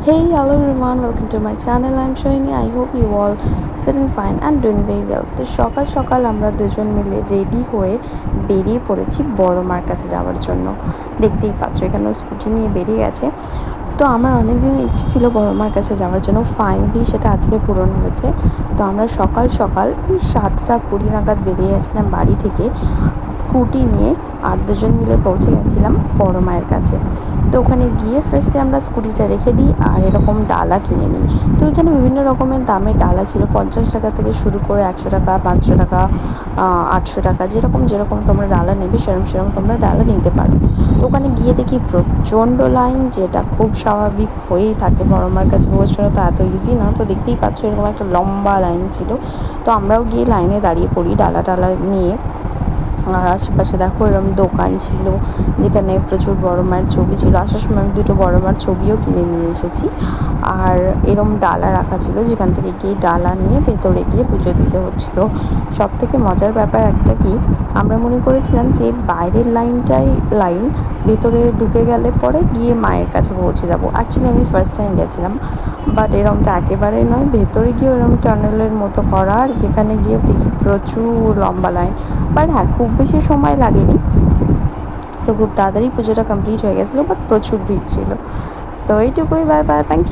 Hey, hello everyone, welcome to my channel. I'm Shohini. I hope you all feeling fine and doing very well. তো সকাল সকাল আমরা দুজন মিলে ready হয়ে বেরিয়ে পড়েছি বড় মার কাছে যাওয়ার জন্য। দেখতেই পাচ্ছ এখানে স্কুটি নিয়ে বেরিয়ে গেছে। তো আমার অনেক দিনের ইচ্ছে ছিল বড় মার কাছে যাওয়ার জন্য, ফাইনালি সেটা আজকে পূরণ হয়েছে। তো আমরা সকাল সকাল ওই 7:20 নাগাদ বেরিয়ে গেছিলাম বাড়ি থেকে স্কুটি নিয়ে, আর দুজন মিলে পৌঁছে গেছিলাম বড় মায়ের কাছে। তো ওখানে গিয়ে ফার্স্টে আমরা স্কুটিটা রেখে দিই আর এরকম ডালা কিনে নিই। তো এখানে বিভিন্ন রকমের দামের ডালা ছিল, 50 টাকা থেকে শুরু করে 100 টাকা, 500 টাকা, 800 টাকা, যেরকম তোমরা ডালা নেবে সেরকম তোমরা ডালা নিতে পারো। তো ওখানে গিয়ে দেখি প্রচণ্ড লাইন, যেটা খুব স্বাভাবিক হয়েই থাকে, বড় মার কাছে পৌঁছানো তো এত ইজি না। তো দেখতেই পাচ্ছ এরকম একটা লম্বা লাইন ছিল। তো আমরাও গিয়ে লাইনে দাঁড়িয়ে পড়ি ডালা নিয়ে। আর আশেপাশে দেখো এরকম দোকান ছিল যেখানে প্রচুর বড় মায়ের ছবি ছিল। আসার সময় আমি দুটো বড় মার ছবিও কিনে নিয়ে এসেছি। আর এরম ডালা রাখা ছিল, যেখান থেকে গিয়ে ডালা নিয়ে ভেতরে গিয়ে পুজো দিতে হচ্ছিলো। সব থেকে মজার ব্যাপার একটা কি, আমরা মনে করেছিলাম যে বাইরের লাইন, ভেতরে ঢুকে গেলে পরে গিয়ে মায়ের কাছে পৌঁছে যাব। অ্যাকচুয়ালি আমি ফার্স্ট টাইম গেছিলাম, বাট এরমটা একেবারেই নয়। ভেতরে গিয়ে এরম টানেলের মতো করা, আর যেখানে গিয়ে দেখি প্রচুর লম্বা লাইন। বাট হ্যাঁ, খুব বেশি সময় লাগেনি। সো খুব তাড়াতাড়ি পুজোটা কমপ্লিট হয়ে গেছিলো, বাট প্রচুর ভিড় ছিল। সো এইটুকুই, বাই বাই, থ্যাংক ইউ।